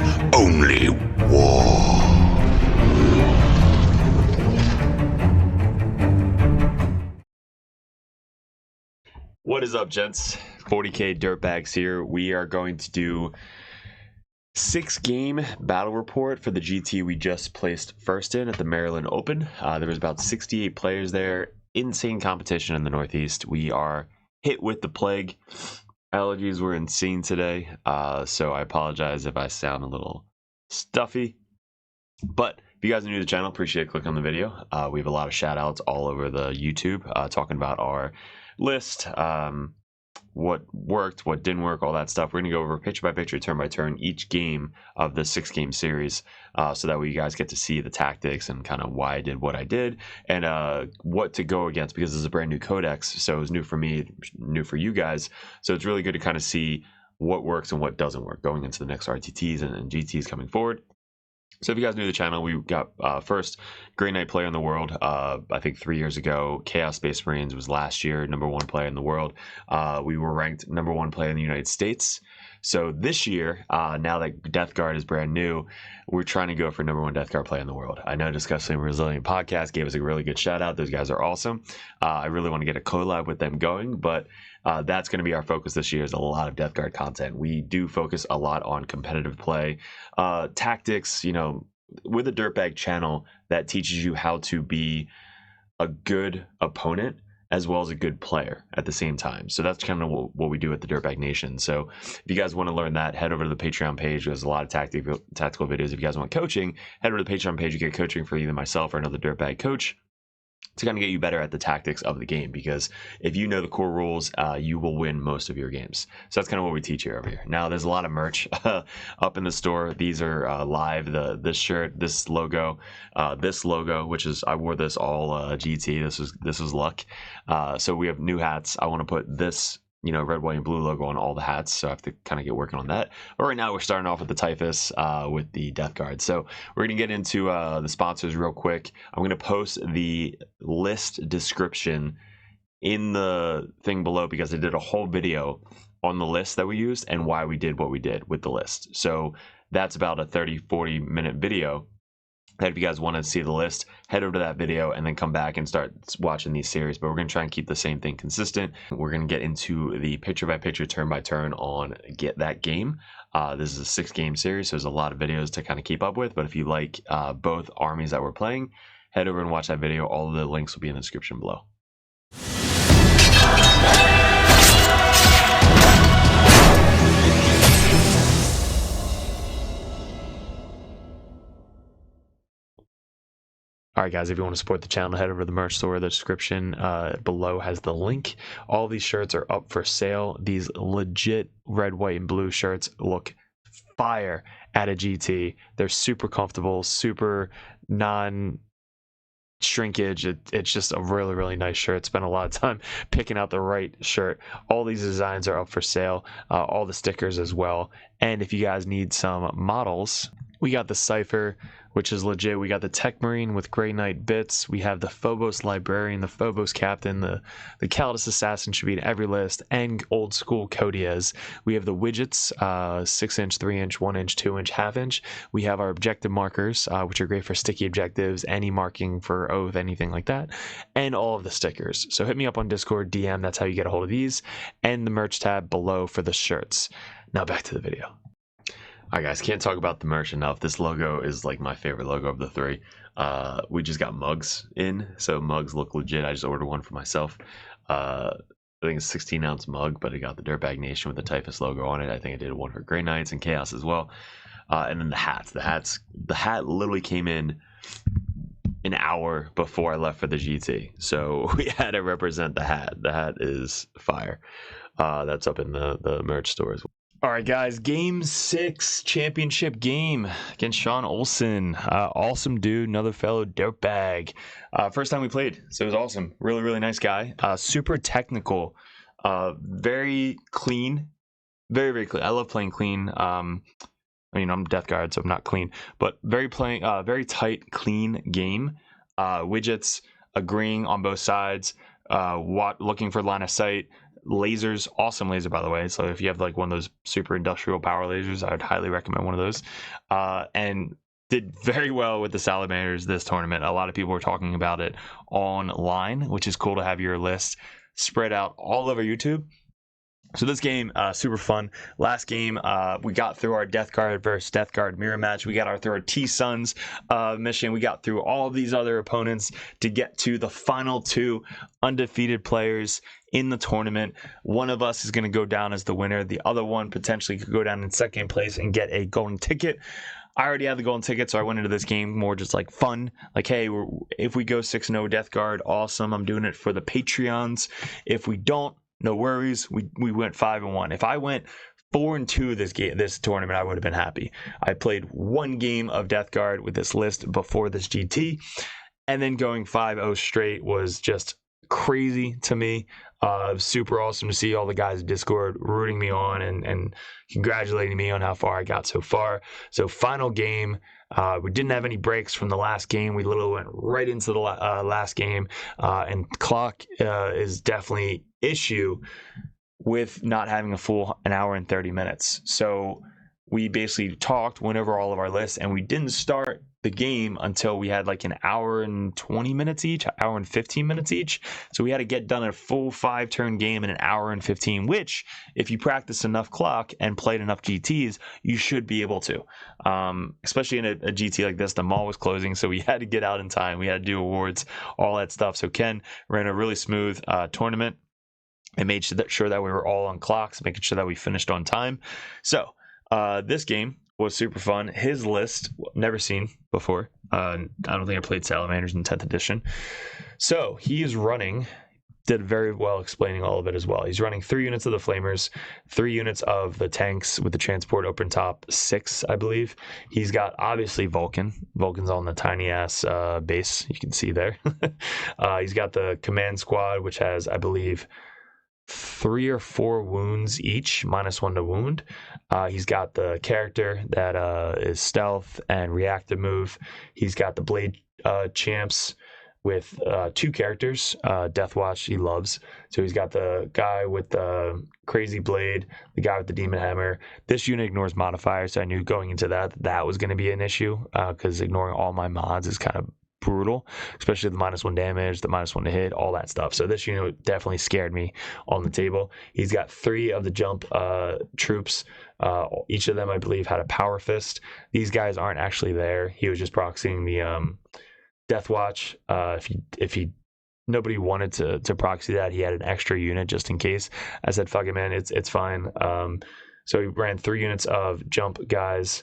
is only war. What is up, gents? 40k Dirtbags here. We are going to do 6-game battle report for the GT we just placed first in at the Maryland Open. There was about 68 players there. Insane competition in the Northeast. We are hit with the plague. Allergies were insane today, so I apologize if I sound a little stuffy. But if you guys are new to the channel, appreciate clicking on the video. We have a lot of shout outs all over the YouTube talking about our list, what worked, what didn't work, all that stuff. We're gonna go over picture by picture, turn by turn, each game of the 6-game series, so that way you guys get to see the tactics and kind of why I did what I did and what to go against, because this is a brand new codex, so it's new for me, new for you guys. So it's really good to kind of see what works and what doesn't work going into the next RTTs and GTs coming forward. So if you guys are new to the channel, we got first Grey Knight player in the world, I think 3 years ago. Chaos Space Marines was last year #1 player in the world. We were ranked #1 player in the United States. So this year, now that Death Guard is brand new, we're trying to go for #1 Death Guard player in the world. I know Discussing Resilient Podcast gave us a really good shout out. Those guys are awesome. I really want to get a collab with them going, but that's going to be our focus this year, is a lot of Death Guard content. We do focus a lot on competitive play, tactics, you know, with a Dirtbag channel that teaches you how to be a good opponent as well as a good player at the same time. So that's kind of what we do at the Dirtbag Nation. So if you guys want to learn that, head over to the Patreon page. There's a lot of tactical videos. If you guys want coaching, head over to the Patreon page. You get coaching for either myself or another Dirtbag coach to kind of get you better at the tactics of the game, because if you know the core rules, you will win most of your games. So that's kind of what we teach here over here. Now there's a lot of merch up in the store. These are live. This shirt, this logo, which is, I wore this all GT. This was luck. So we have new hats. I want to put this, you know, red, white, and blue logo on all the hats, so I have to kind of get working on that. But right now we're starting off with the Typhus with the Death Guard. So we're gonna get into the sponsors real quick. I'm gonna post the list description in the thing below, because I did a whole video on the list that we used and why we did what we did with the list. So that's about a 30-40 minute video. That if you guys want to see the list, head over to that video and then come back and start watching these series. But we're going to try and keep the same thing consistent. We're going to get into the picture by picture, turn by turn on Get That Game. This is a 6-game series, so there's a lot of videos to kind of keep up with. But if you like both armies that we're playing, head over and watch that video. All of the links will be in the description below. All right, guys, if you want to support the channel, head over to the merch store. The description below has the link. All these shirts are up for sale. These legit red, white, and blue shirts look fire at a GT. They're super comfortable, super non-shrinkage. It's just a really, really nice shirt. Spent a lot of time picking out the right shirt. All these designs are up for sale. All the stickers as well. And if you guys need some models, we got the Cypher, which is legit. We got the Tech Marine with Grey Knight bits. We have the Phobos Librarian, the Phobos Captain, the Kaldis Assassin should be in every list, and old school Codiez. We have the widgets, 6-inch, 3-inch, 1-inch, 2-inch, half-inch. We have our objective markers, which are great for sticky objectives, any marking for oath, anything like that, and all of the stickers. So hit me up on Discord, DM, that's how you get a hold of these, and the merch tab below for the shirts. Now back to the video. All right, guys, can't talk about the merch enough. This logo is like my favorite logo of the three. We just got mugs in, so mugs look legit. I just ordered one for myself. I think it's a 16-ounce mug, but it got the Dirtbag Nation with the Typhus logo on it. I think I did one for Grey Knights and Chaos as well. And then the hats. The hat literally came in an hour before I left for the GT, so we had to represent the hat. The hat is fire. That's up in the merch store as well. All right, guys, game 6 championship game against Sean Olsen. Awesome dude, another fellow dirtbag. First time we played, so it was awesome. Really, really nice guy. Super technical, very clean, very, very clean. I love playing clean. I mean, I'm Death Guard, so I'm not clean, but very tight, clean game. Widgets agreeing on both sides, looking for line of sight, lasers, awesome laser, by the way. So if you have like one of those super industrial power lasers, I would highly recommend one of those. And did very well with the Salamanders this tournament. A lot of people were talking about it online, which is cool to have your list spread out all over YouTube. So this game, super fun. Last game, we got through our Death Guard versus Death Guard mirror match. We got through our T-Suns mission. We got through all these other opponents to get to the final 2 undefeated players in the tournament. One of us is going to go down as the winner. The other one potentially could go down in second place and get a golden ticket. I already had the golden ticket, so I went into this game more just like fun. Like, hey, if we go 6-0 Death Guard, awesome. I'm doing it for the Patreons. If we don't, no worries. We went 5-1. If I went 4-2 this tournament, I would have been happy. I played 1 game of Death Guard with this list before this GT, and then going 5-0 straight was just crazy to me. Super awesome to see all the guys in Discord rooting me on and congratulating me on how far I got so far. So final game, we didn't have any breaks from the last game. We literally went right into the last game, and clock is definitely issue with not having a full an hour and 30 minutes. So we basically went over all of our lists, and we didn't start the game until we had like an hour and 20 minutes each, hour and 15 minutes each. So we had to get done a full 5-turn game in an hour and 15, which if you practice enough clock and played enough GTs, you should be able to. Especially in a GT like this, the mall was closing, so we had to get out in time. We had to do awards, all that stuff. So Ken ran a really smooth tournament and made sure that we were all on clocks, making sure that we finished on time. So this game was super fun. His list, never seen before. I don't think I played Salamanders in 10th edition. So he is running, did very well explaining all of it as well. He's running 3 units of the Flamers, 3 units of the tanks with the transport open top, 6, I believe. He's got obviously Vulcan. Vulcan's on the tiny ass base, you can see there. He's got the command squad, which has, I believe, 3 or 4 wounds each, -1 to wound. He's got the character that is stealth and reactive move. He's got the blade champs with 2 characters, Death Watch he loves. So he's got the guy with the crazy blade, the guy with the demon hammer. This unit ignores modifiers, so I knew going into that was going to be an issue, because ignoring all my mods is kind of brutal, especially the -1 damage, the -1 to hit, all that stuff. So this unit definitely scared me on the table. He's got 3 of the jump troops. Each of them, I believe, had a power fist. These guys aren't actually there. He was just proxying the Death Watch. If nobody wanted to proxy that, he had an extra unit just in case. I said, fuck it, man, it's fine. So he ran 3 units of jump guys.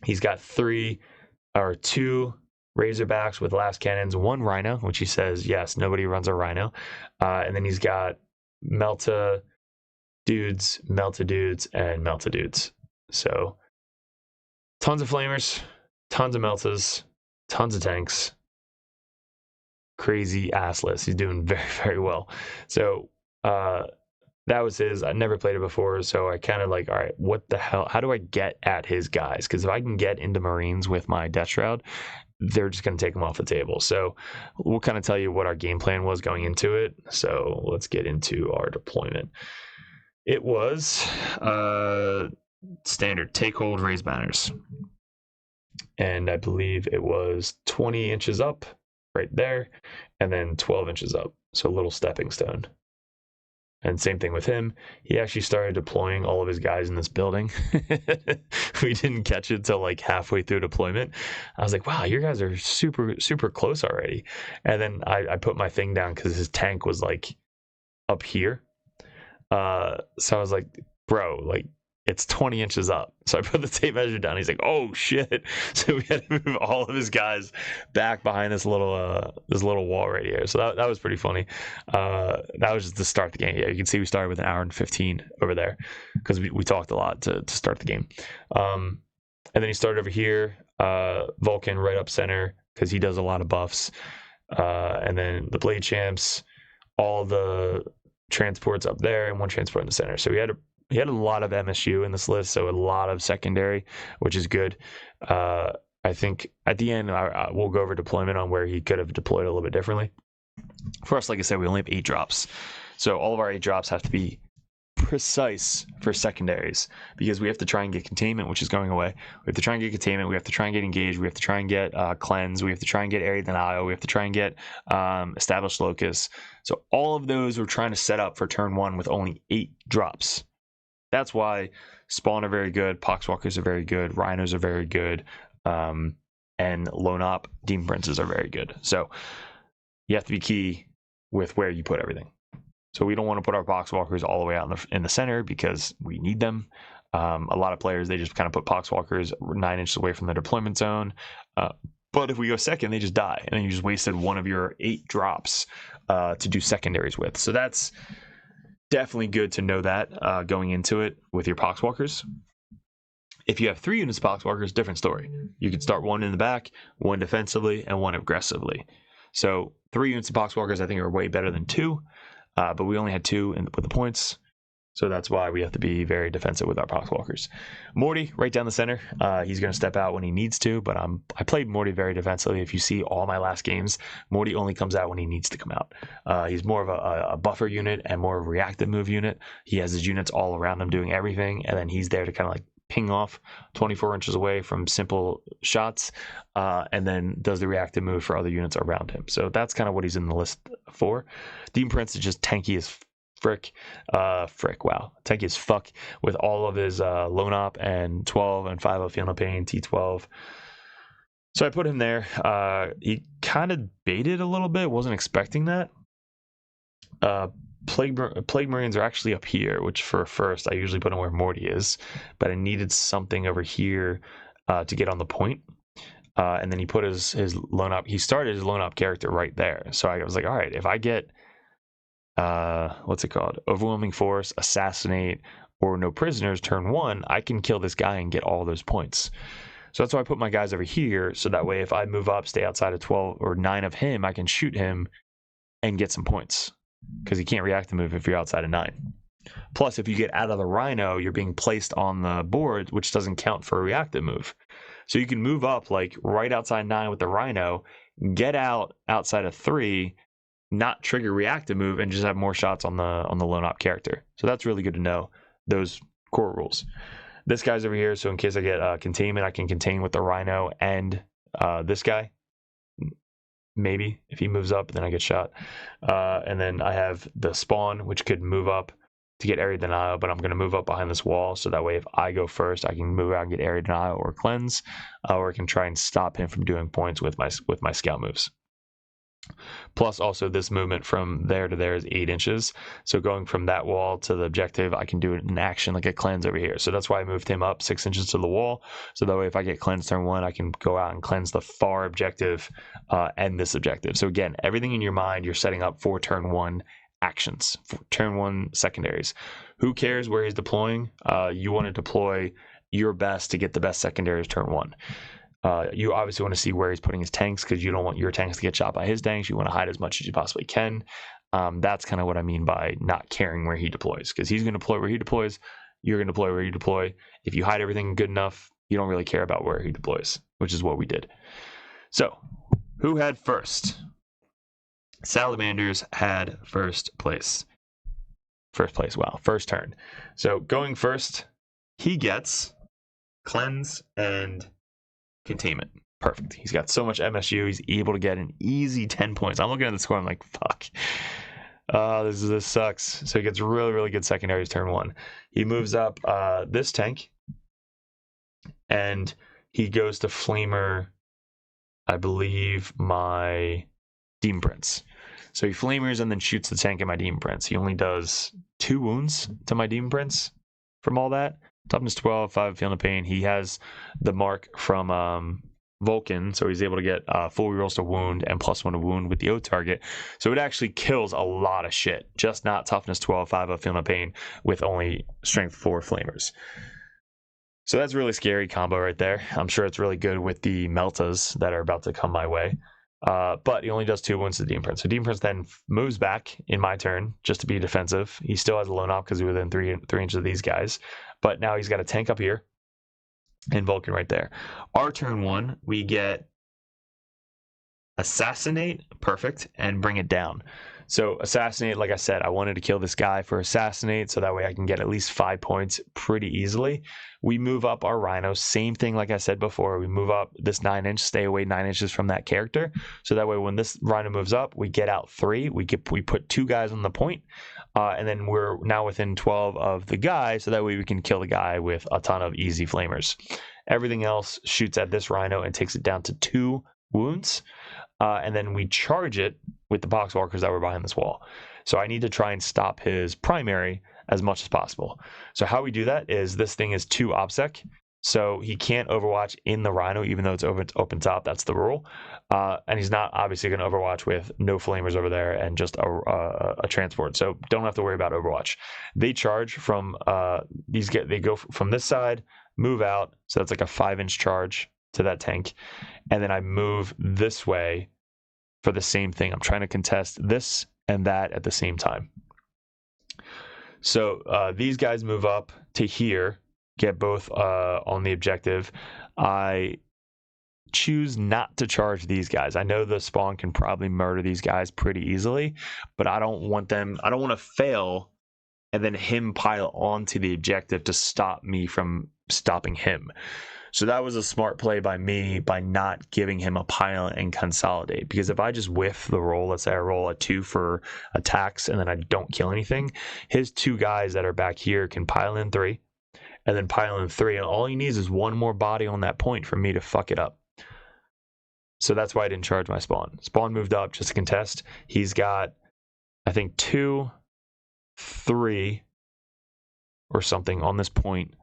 He's got 2 Razorbacks with last cannons, 1 Rhino, which he says, yes, nobody runs a Rhino. And then he's got Melta dudes, and Melta dudes. So tons of Flamers, tons of Meltas, tons of tanks. Crazy ass list. He's doing very, very well. So that was his. I never played it before, so I kind of like, all right, what the hell? How do I get at his guys? Because if I can get into Marines with my Death Shroud, they're just going to take them off the table. So we'll kind of tell you what our game plan was going into it. So let's get into our deployment. It was standard take hold, raise banners. And I believe it was 20 inches up right there, and then 12 inches up. So a little stepping stone. And same thing with him. He actually started deploying all of his guys in this building. We didn't catch it till like halfway through deployment. I was like, wow, your guys are super, super close already. And then I put my thing down because his tank was like up here. So I was like, bro, like it's 20 inches up. So I put the tape measure down. He's like, oh shit. So we had to move all of his guys back behind this little wall right here. So that was pretty funny. That was just to start the game. Yeah, you can see we started with an hour and 15 over there because we talked a lot to start the game. And then he started over here, Vulcan right up center because he does a lot of buffs. And then the blade champs, all the transports up there, and 1 transport in the center. So he had a lot of MSU in this list, so a lot of secondary, which is good. I think at the end, we'll go over deployment on where he could have deployed a little bit differently. For us, like I said, we only have 8 drops. So all of our 8 drops have to be precise for secondaries, because we have to try and get containment, which is going away. We have to try and get containment, we have to try and get engaged, we have to try and get cleanse, we have to try and get area denial, we have to try and get established locus. So all of those we're trying to set up for turn 1 with only 8 drops. That's why spawn are very good, poxwalkers are very good, rhinos are very good, and lone op demon princes are very good. So you have to be key with where you put everything. So we don't want to put our poxwalkers all the way out in the center, because we need them. A lot of players, they just kind of put poxwalkers 9 inches away from the deployment zone. But if we go second, they just die, and then you just wasted one of your 8 drops to do secondaries with. So that's definitely good to know that going into it with your poxwalkers. If you have 3 units of poxwalkers, different story. You could start 1 in the back, 1 defensively, and 1 aggressively. So 3 units of poxwalkers I think are way better than 2. But we only had 2 with the points, so that's why we have to be very defensive with our poxwalkers. Morty right down the center. He's going to step out when he needs to, but I played Morty very defensively. If you see all my last games, Morty only comes out when he needs to come out. He's more of a buffer unit and more of a reactive move unit. He has his units all around him doing everything, and then he's there to kind of like ping off 24 inches away from simple shots, and then does the reactive move for other units around him. So that's kind of what he's in the list for. Demon Prince is just tanky as tanky as fuck, with all of his lone op and 12 and 5 of Feel No Pain, T12. So I put him there. He kind of baited a little bit, wasn't expecting that. Plague Marines are actually up here, which for first I usually put him where Morty is, but I needed something over here to get on the point. And then he put his lone op. He started his lone op character right there. So I was like, all right, if I get what's it called? Overwhelming Force, Assassinate, or No Prisoners turn 1, I can kill this guy and get all those points. So that's why I put my guys over here. So that way, if I move up, stay outside of 12 or 9 of him, I can shoot him and get some points, because he can't react to move if you're outside of 9. Plus, if you get out of the Rhino, you're being placed on the board, which doesn't count for a reactive move. So you can move up like right outside 9 with the Rhino, get out outside of 3, not trigger reactive move, and just have more shots on the lone op character. So that's really good to know, those core rules. This guy's over here, so in case I get containment, I can contain with the Rhino and this guy. Maybe if he moves up, then I get shot. And then I have the spawn, which could move up to get area denial, but I'm going to move up behind this wall, so that way if I go first, I can move out and get area denial or cleanse, or I can try and stop him from doing points with my scout moves. Plus also this movement from there to there is 8 inches, so going from that wall to the objective, I can do it in action like a cleanse over here. So that's why I moved him up 6 inches to the wall, so that way if I get cleanse turn 1, I can go out and cleanse the far objective and this objective. So again, everything in your mind you're setting up for turn 1 actions, for turn 1 secondaries. Who cares where he's deploying? You want to deploy your best to get the best secondaries turn 1. You obviously want to see where he's putting his tanks, because you don't want your tanks to get shot by his tanks. You want to hide as much as you possibly can. That's kind of what I mean by not caring where he deploys, because he's going to deploy where he deploys. You're going to deploy where you deploy. If you hide everything good enough, you don't really care about where he deploys, which is what we did. So, who had first? Salamanders had first place. Wow, first turn. So, going first, he gets cleanse and containment. Perfect. He's got so much MSU. He's able to get an easy 10 points. I'm looking at the score. I'm like, fuck. This sucks. So he gets really, really good secondaries turn 1. He moves up this tank, and he goes to Flamer, I believe, my Demon Prince. So he Flamers and then shoots the tank at my Demon Prince. He only does 2 wounds to my Demon Prince from all that. Toughness 12, 5 Feel No Pain. He has the mark from Vulcan, so he's able to get full rerolls to wound and +1 to wound with the O target. So it actually kills a lot of shit, just not toughness 12, 5 of Feel No Pain with only strength 4 Flamers. So that's a really scary combo right there. I'm sure it's really good with the Meltas that are about to come my way. But he only does 2 wounds to Demon Prince. So Demon Prince then moves back in my turn just to be defensive. He still has a lone op because he's within 3 inches of these guys. But now he's got a tank up here and Vulcan right there. Our turn 1, we get Assassinate, perfect, and bring it down. So assassinate, like I said, I wanted to kill this guy for assassinate, so that way I can get at least 5 points pretty easily. We move up our rhino, same thing like I said before. We move up this 9-inch, stay away 9 inches from that character. So that way when this rhino moves up, we get out 3. We put 2 guys on the point, and then we're now within 12 of the guy, so that way we can kill the guy with a ton of easy flamers. Everything else shoots at this rhino and takes it down to 2 wounds. And then we charge it with the poxwalkers that were behind this wall. So I need to try and stop his primary as much as possible. So how we do that is this thing is 2 OBSEC. So he can't overwatch in the rhino, even though it's open top. That's the rule. And he's not obviously going to overwatch with no flamers over there and just a transport. So don't have to worry about overwatch. They charge from they go from this side, move out. So that's like a 5-inch charge to that tank, and then I move this way for the same thing. I'm trying to contest this and that at the same time. So these guys move up to here, get both on the objective. I choose not to charge these guys. I know the spawn can probably murder these guys pretty easily, but I don't want to fail and then him pile onto the objective to stop me from stopping him. So that was a smart play by me by not giving him a pile and consolidate. Because if I just whiff the roll, let's say I roll a 2 for attacks and then I don't kill anything, his 2 guys that are back here can pile in 3 and then pile in 3. And all he needs is 1 more body on that point for me to fuck it up. So that's why I didn't charge my spawn. Spawn moved up just to contest. He's got, I think, 2, 3 or something on this point.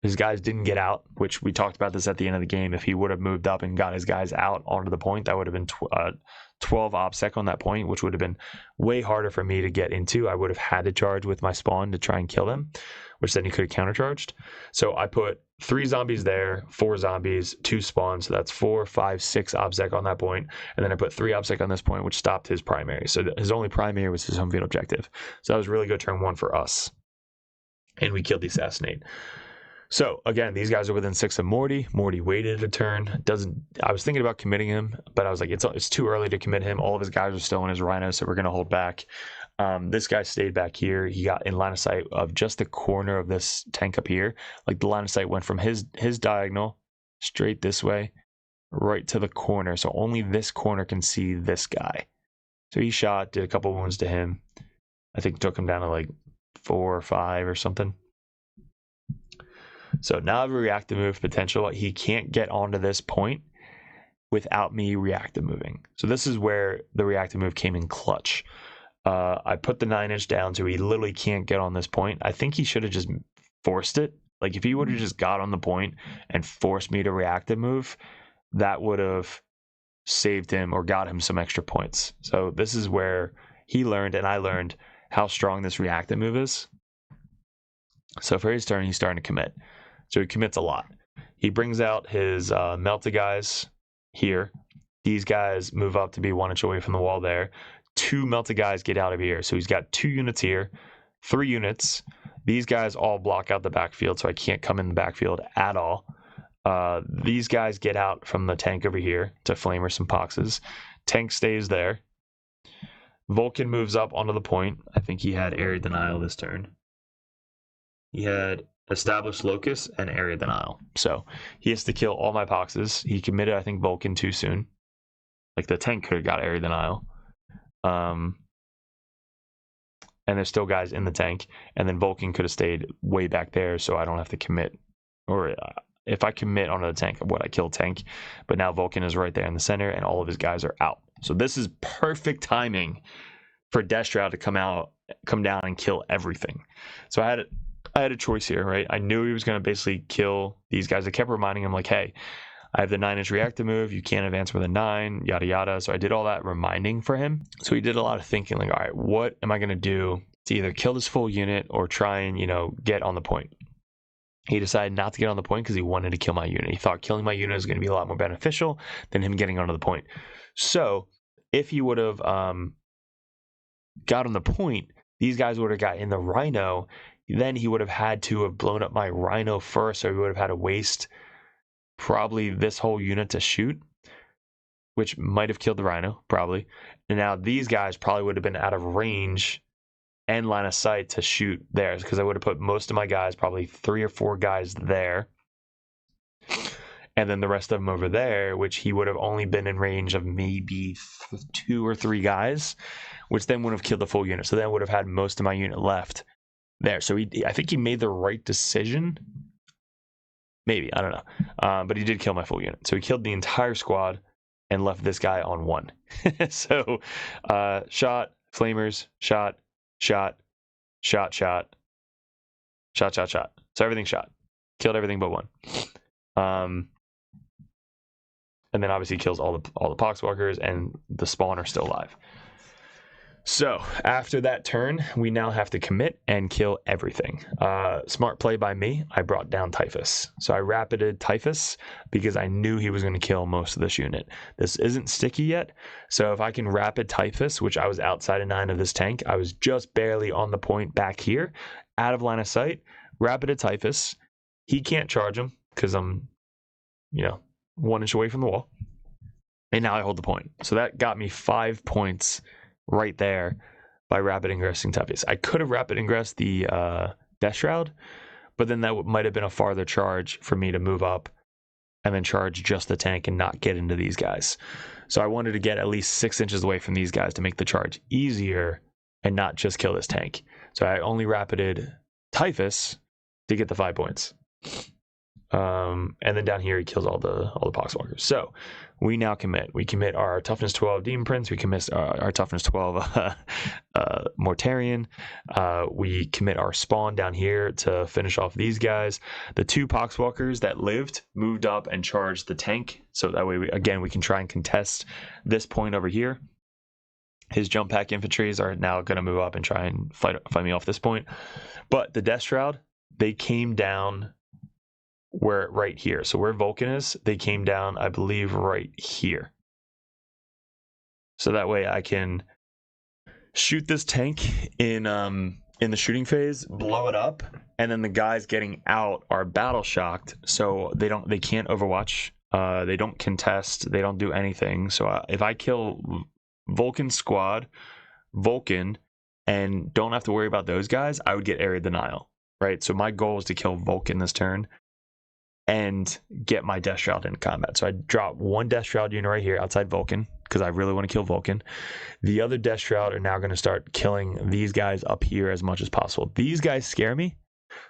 His guys didn't get out, which we talked about this at the end of the game. If he would have moved up and got his guys out onto the point, that would have been 12 OBSEC on that point, which would have been way harder for me to get into. I would have had to charge with my spawn to try and kill them, which then he could have countercharged. So I put 3 zombies there, 4 zombies, 2 spawns. So that's 4, 5, 6 OBSEC on that point. And then I put 3 OBSEC on this point, which stopped his primary. So his only primary was his home field objective. So that was really good turn 1 for us. And we killed the assassinate. So again, these guys are within 6 of Morty. Morty waited a turn. I was thinking about committing him, but I was like, it's too early to commit him. All of his guys are still in his rhino, so we're going to hold back. This guy stayed back here. He got in line of sight of just the corner of this tank up here. Like the line of sight went from his diagonal straight this way, right to the corner. So only this corner can see this guy. So he shot, did a couple wounds to him. I think took him down to like 4 or 5 or something. So now I have a reactive move potential. He can't get onto this point without me reactive moving. So this is where the reactive move came in clutch. I put the 9-inch down so he literally can't get on this point. I think he should have just forced it. Like if he would have just got on the point and forced me to reactive move, that would have saved him or got him some extra points. So this is where he learned and I learned how strong this reactive move is. So for his turn, he's starting to commit. So he commits a lot. He brings out his melted guys here. These guys move up to be 1 inch away from the wall there. 2 melted guys get out of here. So he's got 2 units here, 3 units. These guys all block out the backfield, so I can't come in the backfield at all. These guys get out from the tank over here to flamer some poxes. Tank stays there. Vulcan moves up onto the point. I think he had area denial this turn. He had established locus and area denial. So he has to kill all my poxes. He committed, I think, Vulcan too soon. Like the tank could have got area denial. And there's still guys in the tank. And then Vulcan could have stayed way back there so I don't have to commit. Or if I commit onto the tank, I kill tank. But now Vulcan is right there in the center and all of his guys are out. So this is perfect timing for Destral to come down and kill everything. So I had a choice here, right? I knew he was going to basically kill these guys. I kept reminding him like, hey, I have the 9-inch reactive move. You can't advance with a 9, yada, yada. So I did all that reminding for him. So he did a lot of thinking like, all right, what am I going to do to either kill this full unit or try and, get on the point? He decided not to get on the point because he wanted to kill my unit. He thought killing my unit was going to be a lot more beneficial than him getting onto the point. So if he would have got on the point, these guys would have got in the rhino. Then he would have had to have blown up my rhino first, so he would have had to waste probably this whole unit to shoot. which might have killed the Rhino, probably. And now these guys probably would have been out of range and line of sight to shoot theirs, because I would have put most of my guys, probably 3 or 4 guys there, and then the rest of them over there, which he would have only been in range of maybe 2 or 3 guys, which then would have killed the full unit. So then I would have had most of my unit left there. So I think he made the right decision. Maybe, I don't know. But he did kill my full unit. So he killed the entire squad and left this guy on 1. So shot, flamers, shot, shot, shot, shot, shot, shot, shot. So everything shot. Killed everything but 1. And then obviously kills all the Poxwalkers, and the spawn are still alive. So after that turn, we now have to commit and kill everything. Smart play by me. I brought down Typhus. So I rapided Typhus because I knew he was going to kill most of this unit. This isn't sticky yet. So if I can rapid Typhus, which I was outside of 9 of this tank, I was just barely on the point back here, out of line of sight, rapided Typhus. He can't charge him because I'm, 1 inch away from the wall. And now I hold the point. So that got me 5 points right there by rapid ingressing Typhus. I could have rapid ingressed the Death Shroud, but then that might have been a farther charge for me to move up and then charge just the tank and not get into these guys. So I wanted to get at least 6 inches away from these guys to make the charge easier and not just kill this tank. So I only rapided Typhus to get the 5 points. And then down here he kills all the Poxwalkers. So we now commit. We commit our toughness 12 Demon Prince. We commit our toughness 12 Mortarion. We commit our spawn down here to finish off these guys. The 2 Poxwalkers that lived moved up and charged the tank. So that way, we can try and contest this point over here. His jump pack infantries are now going to move up and try and fight me off this point. But the Death Shroud, they came down right here. So where Vulcan is, they came down, I believe, right here. So that way I can shoot this tank in the shooting phase, blow it up, and then the guys getting out are battle shocked, so they can't overwatch, they don't contest, they don't do anything. So if I kill Vulcan squad, Vulcan, and don't have to worry about those guys, I would get area denial, right? So my goal is to kill Vulcan this turn and get my Death Shroud in combat. So I drop 1 Death Shroud unit right here outside Vulcan because I really want to kill Vulcan. The other Death Shroud are now going to start killing these guys up here as much as possible. These guys scare me.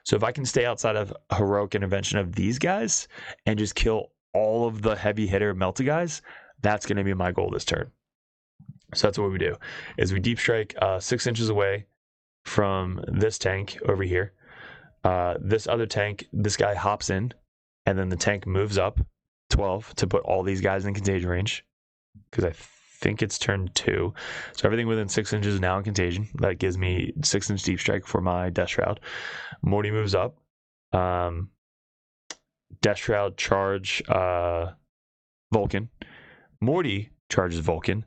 So if I can stay outside of heroic intervention of these guys and just kill all of the heavy hitter Melta guys, that's going to be my goal this turn. So that's what we do, is we deep strike 6 inches away from this tank over here. This other tank, this guy hops in, and then the tank moves up 12 to put all these guys in contagion range, because I think it's turn 2. So everything within 6 inches is now in contagion. That gives me 6 inch deep strike for my Death Shroud. Morty moves up. Death Shroud charge Vulcan. Morty charges Vulcan.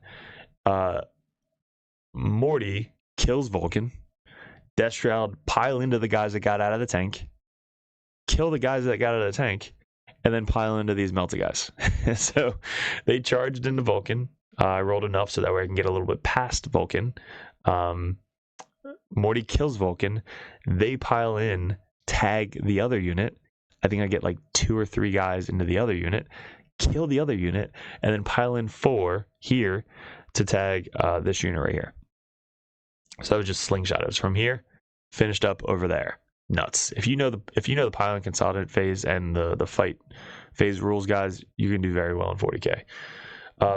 Morty kills Vulcan. Death Shroud pile into the guys that got out of the tank, kill the guys that got out of the tank, and then pile into these Melta guys. So they charged into Vulcan. I rolled enough so that way I can get a little bit past Vulcan. Morty kills Vulcan. They pile in, tag the other unit. I think I get like 2 or 3 guys into the other unit, kill the other unit, and then pile in 4 here to tag this unit right here. So I was just slingshot. It was from here, finished up over there. Nuts. If you know the pile and consolidate phase and the fight phase rules, guys, you can do very well in 40k.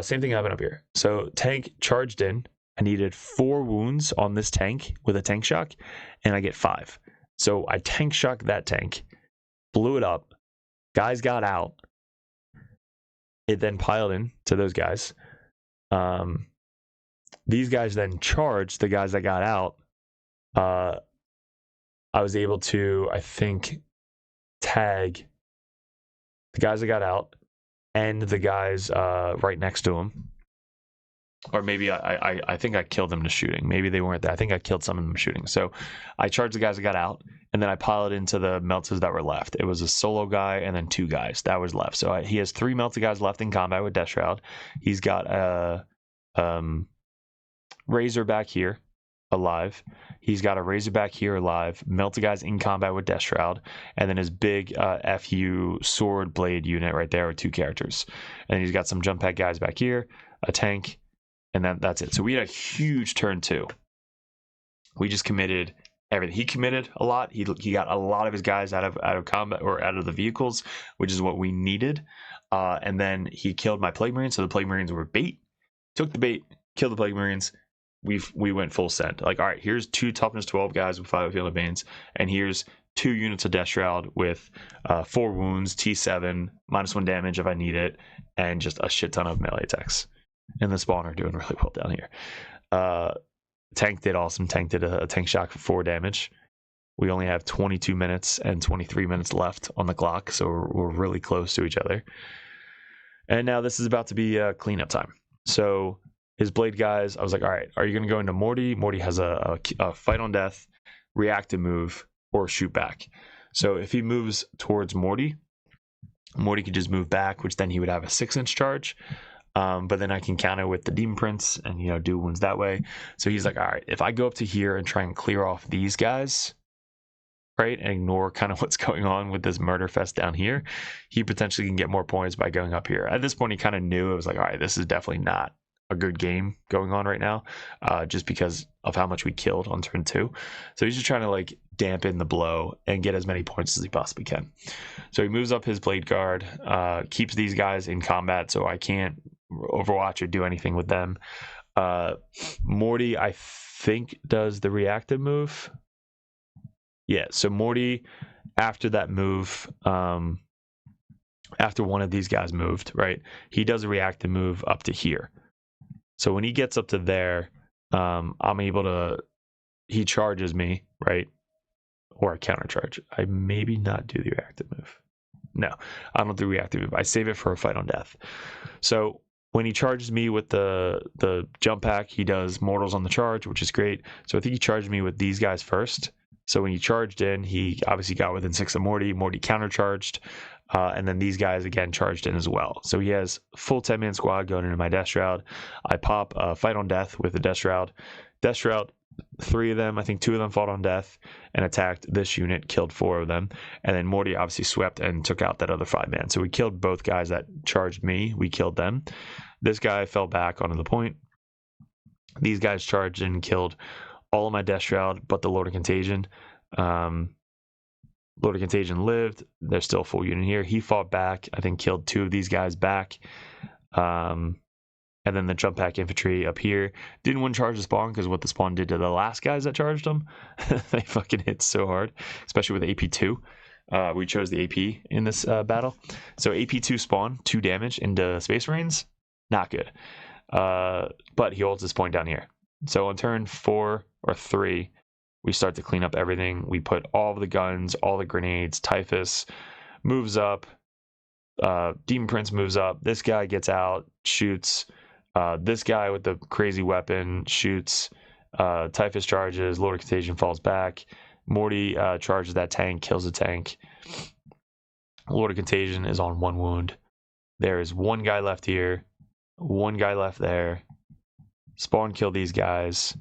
Same thing happened up here. So tank charged in. I needed 4 wounds on this tank with a tank shock, and I get 5. So I tank shocked that tank, blew it up. Guys got out. It then piled in to those guys. These guys then charged the guys that got out. I was able to, I think, tag the guys that got out and the guys right next to them. or maybe I think I killed them to shooting. Maybe they weren't there. I think I killed some of them shooting. So I charged the guys that got out, and then I piled into the melters that were left. It was a solo guy and then 2 guys that was left. So he has 3 melted guys left in combat with Death Shroud. He's got a Razorback here alive. He's got a Razorback here alive. Melted guys in combat with Death Shroud, and then his big FU sword blade unit right there with 2 characters. And he's got some jump pack guys back here, a tank. And that's it. So we had a huge turn 2. We just committed everything. He committed a lot. He got a lot of his guys out of combat or out of the vehicles, which is what we needed. And then he killed my Plague Marines. So the Plague Marines were bait. Took the bait, killed the Plague Marines. We went full send. Like, all right, here's 2 toughness 12 guys with 5 field veins, and here's 2 units of Death Shroud with 4 wounds, T7, -1 damage if I need it, and just a shit ton of melee attacks. And the spawn are doing really well down here. Tank did awesome. Tank did a tank shock for 4 damage. We only have 22 minutes and 23 minutes left on the clock, so we're really close to each other. And now this is about to be cleanup time. So his blade guys, I was like, all right, are you going to go into Morty? Morty has a fight on death, reactive move, or shoot back. So if he moves towards Morty, Morty could just move back, which then he would have a 6-inch charge. But then I can counter with the Demon Prince and, do wounds that way. So he's like, all right, if I go up to here and try and clear off these guys, right, and ignore kind of what's going on with this murder fest down here, he potentially can get more points by going up here. At this point, he kind of knew. It was like, all right, this is definitely not a good game going on right now, just because of how much we killed on turn 2. So he's just trying to like dampen the blow and get as many points as he possibly can. So he moves up his blade guard, keeps these guys in combat, so I can't overwatch or do anything with them. Morty, I think, does the reactive move. Yeah, so Morty, after that move, after one of these guys moved, right, he does a reactive move up to here. So when he gets up to there, I'm able to, he charges me, right, or a counter charge. I maybe not do the reactive move. No, I don't do reactive move. I save it for a fight on death. So when he charges me with the jump pack, he does mortals on the charge, which is great. So I think he charged me with these guys first. So when he charged in, he obviously got within 6 of Morty. Morty countercharged. And then these guys again charged in as well. So he has full 10-man squad going into my Death Shroud. I pop a fight on death with the Death Shroud. Death Shroud, 3 of them, I think 2 of them fought on death and attacked this unit, killed 4 of them. And then Morty obviously swept and took out that other 5-man. So we killed both guys that charged me. We killed them. This guy fell back onto the point. These guys charged and killed all of my Death Shroud, but the Lord of Contagion. Lord of Contagion lived. There's still a full unit here. He fought back. I think killed 2 of these guys back. And then the jump pack infantry up here. Didn't want to charge the spawn because what the spawn did to the last guys that charged them. They fucking hit so hard, especially with AP2. We chose the AP in this battle. So AP2 spawn, 2 damage into Space Marines. Not good. But he holds this point down here. So on turn 4 or 3, we start to clean up everything. We put all of the guns, all the grenades. Typhus moves up. Demon Prince moves up. This guy gets out, shoots. This guy with the crazy weapon shoots. Typhus charges. Lord of Contagion falls back. Morty charges that tank, kills the tank. Lord of Contagion is on 1 wound. There is 1 guy left here. 1 guy left there. Spawn kill these guys.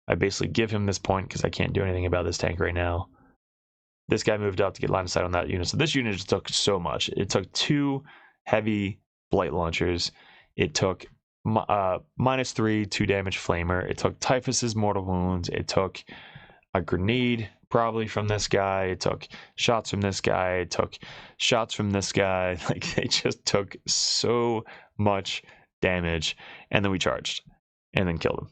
I basically give him this point because I can't do anything about this tank right now. This guy moved up to get line of sight on that unit. So this unit just took so much. It took 2 heavy blight launchers. It took -3, 2 damage flamer. It took Typhus's mortal wounds. It took a grenade probably from this guy. It took shots from this guy. It took shots from this guy. Like, they just took so much damage. And then we charged and then killed him.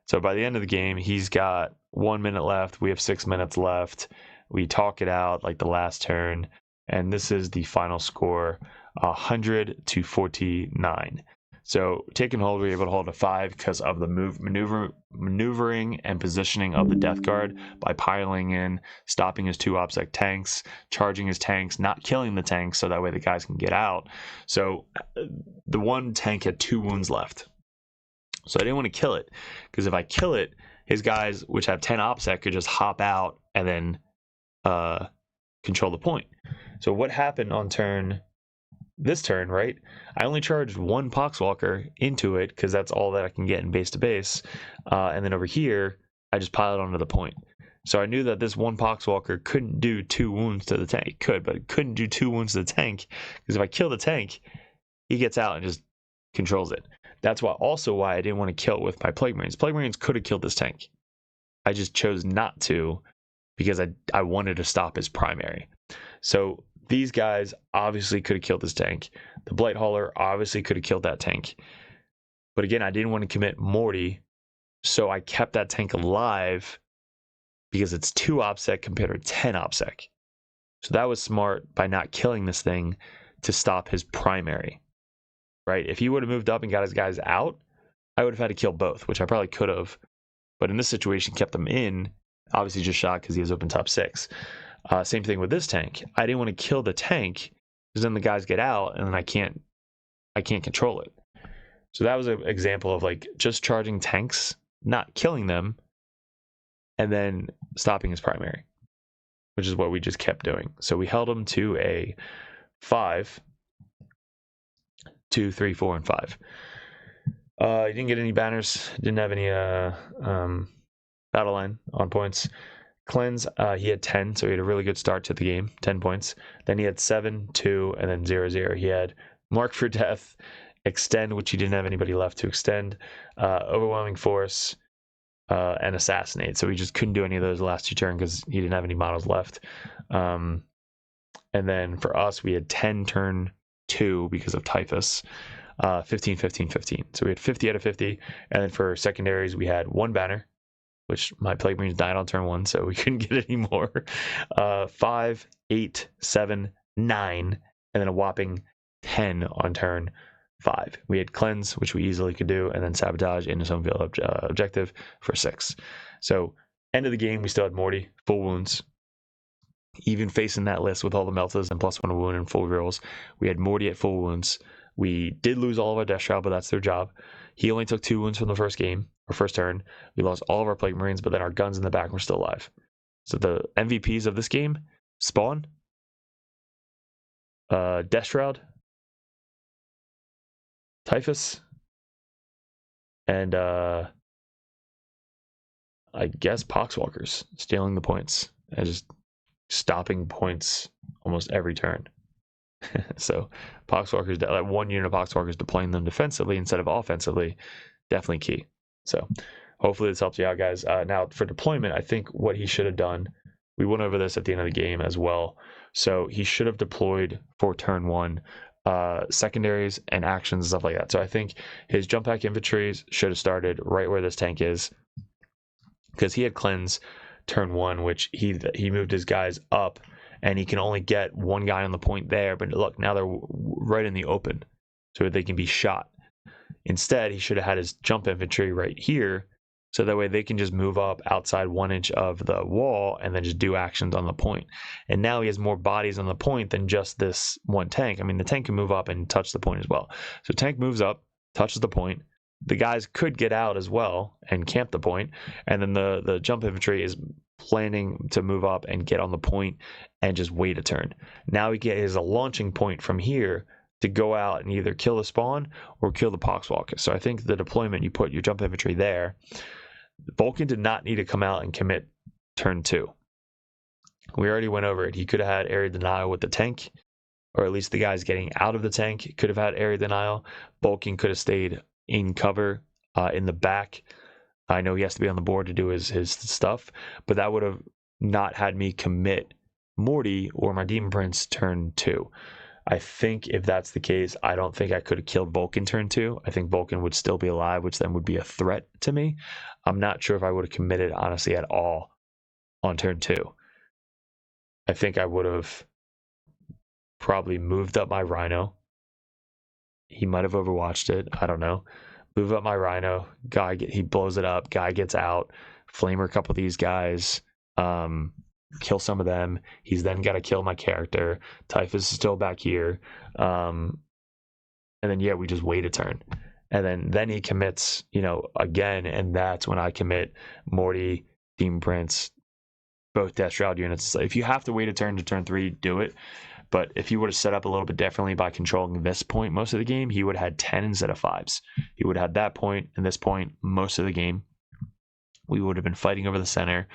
So by the end of the game, he's got 1 minute left. We have 6 minutes left. We talk it out like the last turn. And this is the final score, 100-49. So taking hold, we were able to hold a 5 because of the maneuvering and positioning of the Death Guard by piling in, stopping his 2 OPSEC tanks, charging his tanks, not killing the tanks so that way the guys can get out. So the 1 tank had 2 wounds left. So I didn't want to kill it, because if I kill it, his guys, which have 10 OPSEC, could just hop out and then control the point. So what happened on this turn, right? I only charged one Poxwalker into it, because that's all that I can get in base to base. And then over here, I just piled onto the point. So I knew that this one Poxwalker couldn't do 2 wounds to the tank. It could, but it couldn't do 2 wounds to the tank, because if I kill the tank, he gets out and just controls it. That's why I didn't want to kill it with my Plague Marines. Plague Marines could have killed this tank. I just chose not to, because I wanted to stop his primary. So these guys obviously could have killed this tank. The Blight Hauler obviously could have killed that tank. But again, I didn't want to commit Morty, so I kept that tank alive, because it's 2 OPSEC compared to 10 OPSEC. So that was smart by not killing this thing to stop his primary, right? If he would have moved up and got his guys out, I would have had to kill both, which I probably could have. But in this situation, kept them in, obviously just shot because he has open top 6. Same thing with this tank. I didn't want to kill the tank, because then the guys get out and then I can't control it. So that was an example of like just charging tanks, not killing them, and then stopping his primary, which is what we just kept doing. So we held him to a 5, 2, 3, 4, and 5. He didn't get any banners, didn't have any battle line on points. Cleanse, he had 10, so he had a really good start to the game, 10 points. Then he had 7, 2, and then 0, 0. He had Mark for Death, Extend, which he didn't have anybody left to extend, Overwhelming Force, and Assassinate. So he just couldn't do any of those the last 2 turns because he didn't have any models left. And then for us, we had 10 turn 2 because of Typhus, 15, 15, 15. So we had 50 out of 50. And then for secondaries, we had 1 banner, which my Plague Marines died on turn 1, so we couldn't get any more. 5, 8, 7, 9, and then a whopping 10 on turn 5. We had Cleanse, which we easily could do, and then Sabotage in his home field objective for 6. So end of the game, we still had Morty, full wounds. Even facing that list with all the meltas and +1 wound and full rolls, we had Morty at full wounds. We did lose all of our Death Shroud, but that's their job. He only took 2 wounds from the first game, or first turn. We lost all of our Plague Marines, but then our guns in the back were still alive. So the MVPs of this game, Spawn, Death Shroud, Typhus, and I guess Poxwalkers, stealing the points and just stopping points almost every turn. So Poxwalkers, that 1 unit of Poxwalkers deploying them defensively instead of offensively, definitely key. So hopefully this helps you out, guys. Now for deployment, I think what he should have done, we went over this at the end of the game as well. So he should have deployed for turn 1 secondaries and actions and stuff like that. So I think his jump pack infantries should have started right where this tank is, because he had Cleanse turn 1, which he moved his guys up, and he can only get 1 guy on the point there. But look, now they're right in the open, so they can be shot. Instead, he should have had his jump infantry right here, so that way they can just move up outside 1 inch of the wall and then just do actions on the point. And now he has more bodies on the point than just this 1 tank. I mean, the tank can move up and touch the point as well. So tank moves up, touches the point. The guys could get out as well and camp the point. And then the jump infantry is planning to move up and get on the point and just wait a turn. Now he gets a launching point from here to go out and either kill the spawn or kill the Poxwalker. So I think the deployment, you put your jump infantry there. Vulcan did not need to come out and commit turn 2. We already went over it. He could have had area denial with the tank, or at least the guys getting out of the tank could have had area denial. Vulcan could have stayed in cover in the back. I know he has to be on the board to do his stuff, but that would have not had me commit Morty or my Demon Prince turn 2. I think if that's the case, I don't think I could have killed Vulcan turn 2. I think Vulcan would still be alive, which then would be a threat to me. I'm not sure if I would have committed, honestly, at all on turn 2. I think I would have probably moved up my Rhino. He might have overwatched it. I don't know. Move up my Rhino. He blows it up. Guy gets out. Flamer a couple of these guys. Kill some of them. He's then got to kill my character. Typhus is still back here. And then, yeah, we just wait a turn. And then he commits, again, and that's when I commit Morty, Demon Prince, both Death Shroud units. If you have to wait a turn to turn 3, do it. But if you would have set up a little bit differently by controlling this point most of the game, he would have had 10 instead of 5s. He would have had that point and this point most of the game. We would have been fighting over the center.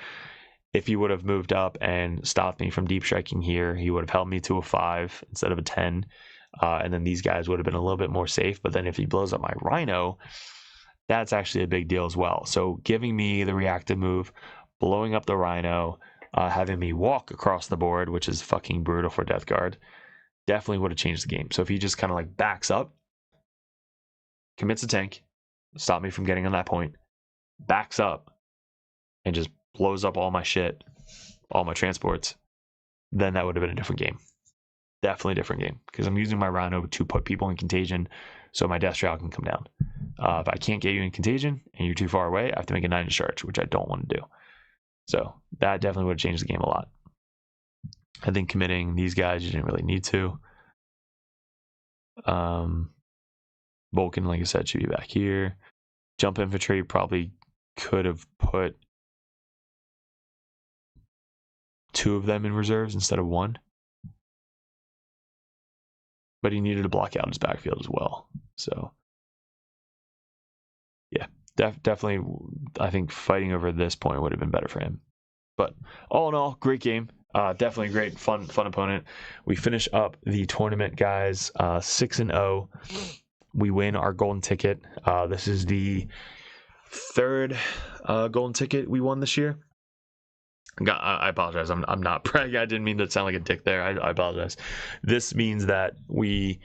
If he would have moved up and stopped me from deep striking here, he would have held me to a 5 instead of a 10. And then these guys would have been a little bit more safe. But then if he blows up my Rhino, that's actually a big deal as well. So giving me the reactive move, blowing up the Rhino, having me walk across the board, which is fucking brutal for Death Guard, definitely would have changed the game. So if he just kind of like backs up, commits a tank, stop me from getting on that point, backs up, and just blows up all my shit, all my transports, then that would have been a different game. Definitely a different game, because I'm using my Rhino to put people in contagion so my Death Shroud can come down. If I can't get you in contagion and you're too far away, I have to make a 9 discharge, which I don't want to do. So that definitely would have changed the game a lot. I think committing these guys, you didn't really need to. Vulcan, like I said, should be back here. Jump infantry probably could have put 2 of them in reserves instead of 1. But he needed to block out his backfield as well. So yeah, definitely, I think fighting over this point would have been better for him. But all in all, great game. Definitely great, fun opponent. We finish up the tournament, guys, 6-0. We win our golden ticket. This is the 3rd golden ticket we won this year. I apologize. I'm not bragging. I didn't mean to sound like a dick there. I apologize. This means that we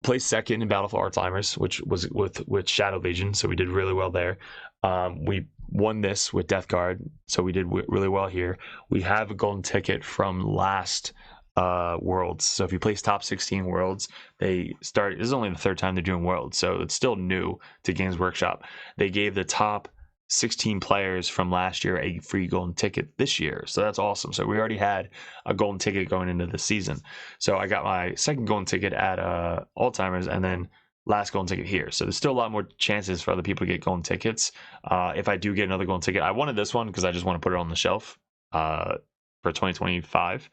placed 2nd in Battle for Alzheimer's, which was with Shadow Legion, so we did really well there. We won this with Death Guard, so we did really well here. We have a golden ticket from last Worlds. So if you place top 16 Worlds, this is only the 3rd time they're doing Worlds, so it's still new to Games Workshop. They gave the top 16 players from last year a free golden ticket this year, so that's awesome. So we already had a golden ticket going into the season, so I got my 2nd golden ticket at Alzheimer's, and then last golden ticket here. So there's still a lot more chances for other people to get golden tickets. If I do get another golden ticket, I wanted this one because I just want to put it on the shelf for 2025.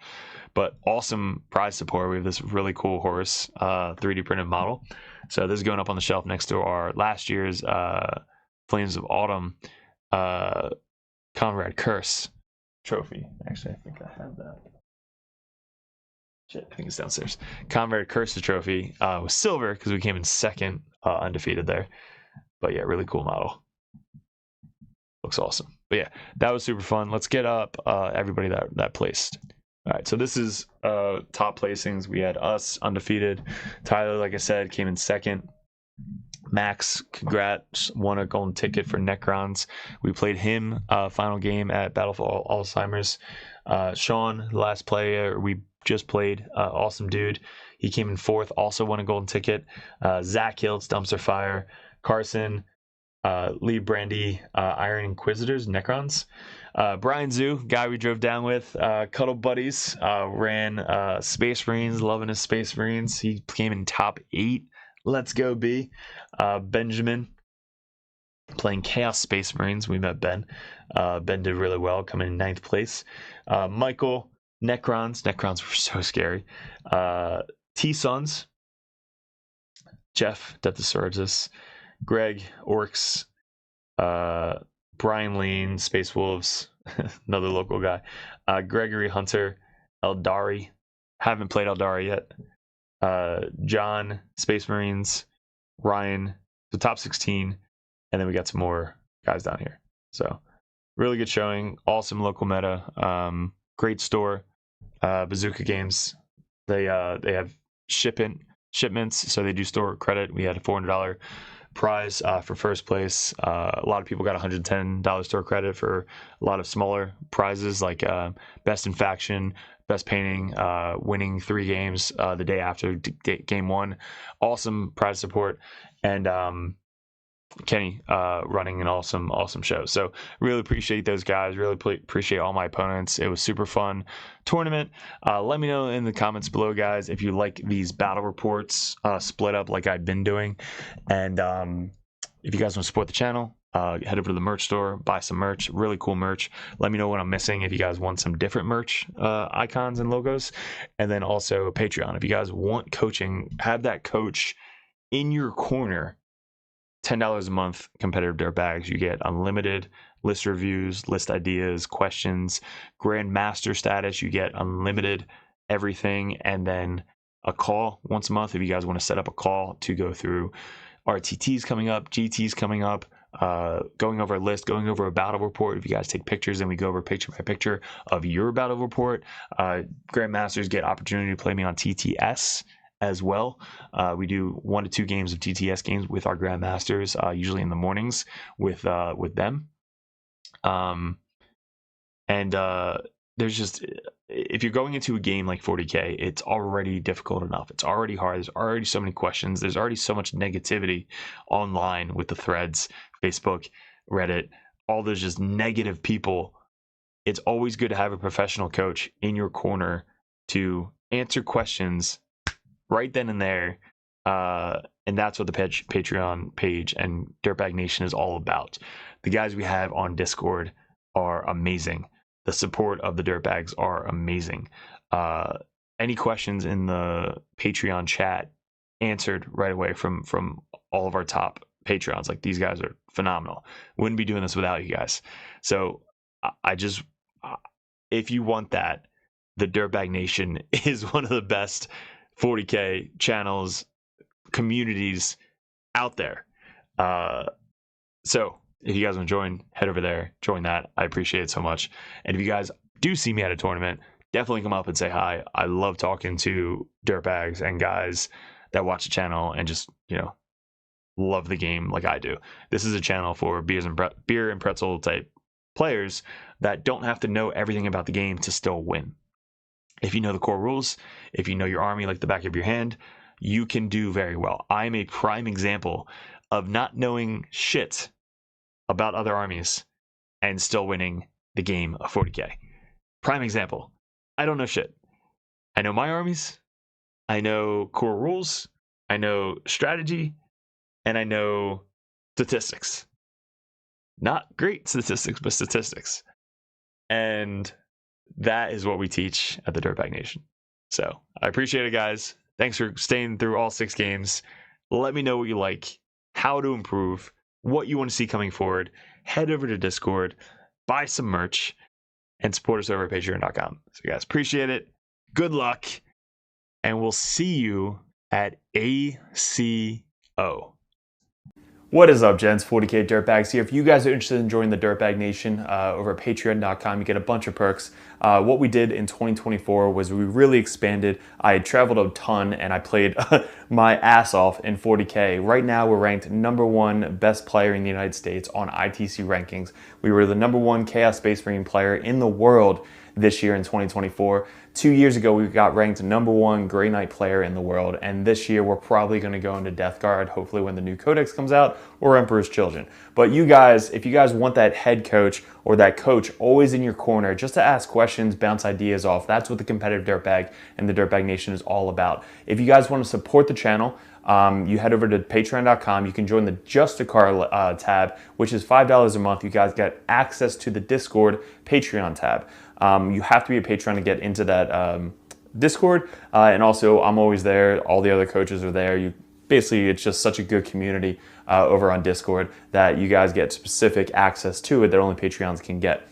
But awesome prize support. We have this really cool horse 3D printed model, so this is going up on the shelf next to our last year's Flames of Autumn Conrad Curse trophy. Actually, I think I have that. Shit, I think it's downstairs. Conrad Curse trophy was silver because we came in 2nd, undefeated there. But yeah, really cool model. Looks awesome. But yeah, that was super fun. Let's get up everybody that placed. All right, so this is top placings. We had us undefeated. Tyler, like I said, came in 2nd. Max, congrats, won a golden ticket for Necrons. We played him final game at Battle for Alzheimer's. Sean, the last player we just played, awesome dude. He came in 4th, also won a golden ticket. Zach Hiltz, Dumpster Fire. Carson, Lee Brandy, Iron Inquisitors, Necrons. Brian Zoo, guy we drove down with, Cuddle Buddies, ran Space Marines, loving his Space Marines. He came in top 8. Let's go, B. Benjamin, playing Chaos Space Marines. We met Ben. Ben did really well, coming in 9th place. Michael, Necrons. Necrons were so scary. T-Sons. Jeff, Deathsaurus. Greg, Orcs. Brian Lean, Space Wolves. Another local guy. Gregory Hunter. Eldari. Haven't played Eldari yet. John, Space Marines, Ryan, the top 16, and then we got some more guys down here. So really good showing, awesome local meta, great store. Bazooka Games, they have shipments, so they do store credit. We had a $400 prize for 1st place. A lot of people got $110 store credit for a lot of smaller prizes like Best in Faction, Best Painting, winning 3 games the day after game 1. Awesome prize support. And Kenny running an awesome show. So really appreciate those guys. Really appreciate all my opponents. It was super fun tournament. Let me know in the comments below, guys, if you like these battle reports split up like I've been doing. And if you guys want to support the channel, head over to the merch store, buy some merch, really cool merch. Let me know what I'm missing if you guys want some different merch icons and logos. And then also Patreon. If you guys want coaching, have that coach in your corner. $10 a month, competitive Dirtbags. You get unlimited list reviews, list ideas, questions, Grandmaster status. You get unlimited everything, and then a call once a month if you guys want to set up a call to go through RTTs coming up, GTs coming up, going over a list, going over a battle report. If you guys take pictures, and we go over picture by picture of your battle report. Grandmasters get opportunity to play me on TTS as well. We do 1 to 2 games of TTS games with our Grandmasters, usually in the mornings with them. There's just, if you're going into a game like 40k, it's already difficult enough. It's already hard. There's already so many questions. There's already so much negativity online with the threads, Facebook, Reddit, all those just negative people. It's always good to have a professional coach in your corner to answer questions right then and there, and that's what the Patreon page and Dirtbag Nation is all about. The guys we have on Discord are amazing. The support of the Dirtbags are amazing. Any questions in the Patreon chat answered right away from all of our top Patreons. Like, these guys are phenomenal. Wouldn't be doing this without you guys. So if you want that, the Dirtbag Nation is one of the best 40k channels, communities out there. So if you guys want to join, head over there, join that. I appreciate it so much. And if you guys do see me at a tournament, definitely come up and say hi. I love talking to Dirtbags and guys that watch the channel and just, love the game like I do. This is a channel for beer and pretzel type players that don't have to know everything about the game to still win. If you know the core rules, if you know your army like the back of your hand, you can do very well. I'm a prime example of not knowing shit about other armies and still winning the game of 40k. Prime example. I don't know shit. I know my armies, I know core rules, I know strategy, and I know statistics. Not great statistics, but statistics. And that is what we teach at the Dirtbag Nation. So I appreciate it, guys. Thanks for staying through all 6 games. Let me know what you like, how to improve, what you want to see coming forward. Head over to Discord, buy some merch, and support us over at patreon.com. So guys, appreciate it. Good luck. And we'll see you at ACO. What is up, gents? 40k Dirtbags here. If you guys are interested in joining the Dirtbag Nation over at patreon.com, you get a bunch of perks. What we did in 2024 was we really expanded. I had traveled a ton and I played my ass off in 40k. Right now we're ranked #1 best player in the United States on ITC rankings. We were the #1 Chaos Space Marine player in the world this year in 2024. 2 years ago, we got ranked #1 Grey Knight player in the world, and this year we're probably going to go into Death Guard, hopefully when the new Codex comes out, or Emperor's Children. But you guys, if you guys want that head coach or that coach always in your corner just to ask questions, bounce ideas off, that's what the competitive Dirtbag and the Dirtbag Nation is all about. If you guys want to support the channel, you head over to patreon.com. You can join the Just a Car tab, which is $5 a month. You guys get access to the Discord Patreon tab. You have to be a patron to get into that Discord, and also I'm always there. All the other coaches are there. Basically, it's just such a good community over on Discord that you guys get specific access to it that only Patreons can get.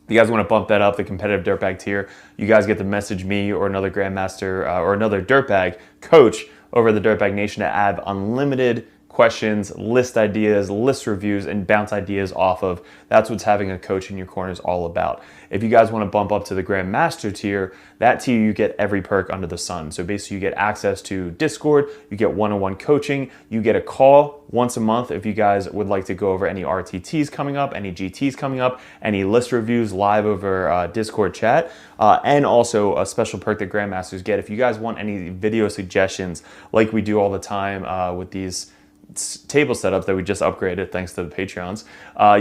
If you guys want to bump that up, the competitive Dirtbag tier, you guys get to message me or another Grandmaster or another Dirtbag coach over the Dirtbag Nation to add unlimited questions, list ideas, list reviews, and bounce ideas off of. That's what having a coach in your corner is all about. If you guys want to bump up to the Grandmaster tier, that tier you get every perk under the sun. So basically you get access to Discord, you get one-on-one coaching, you get a call once a month if you guys would like to go over any RTTs coming up, any GTs coming up, any list reviews live over Discord chat, and also a special perk that Grandmasters get if you guys want any video suggestions like we do all the time with these table setups that we just upgraded thanks to the Patreons.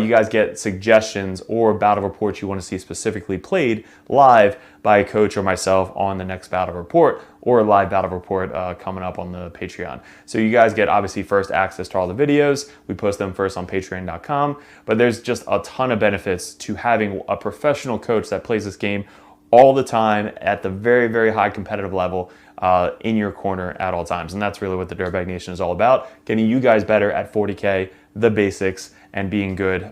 You guys get suggestions or battle reports you want to see specifically played live by a coach or myself on the next battle report, or a live battle report coming up on the Patreon. So you guys get obviously first access to all the videos. We post them first on patreon.com, but there's just a ton of benefits to having a professional coach that plays this game all the time at the very, very high competitive level in your corner at all times. And that's really what the Dirtbag Nation is all about, getting you guys better at 40K, the basics, and being good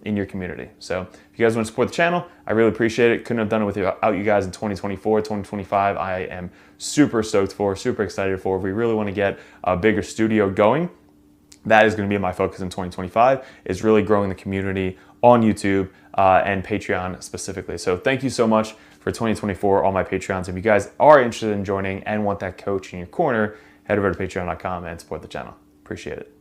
in your community. So if you guys want to support the channel, I really appreciate it. Couldn't have done it without you guys in 2024, 2025. I am super stoked for, super excited for. If we really want to get a bigger studio going, that is going to be my focus in 2025, is really growing the community on YouTube and Patreon specifically. So thank you so much for 2024, all my Patreons. If you guys are interested in joining and want that coach in your corner, head over to patreon.com and support the channel. Appreciate it.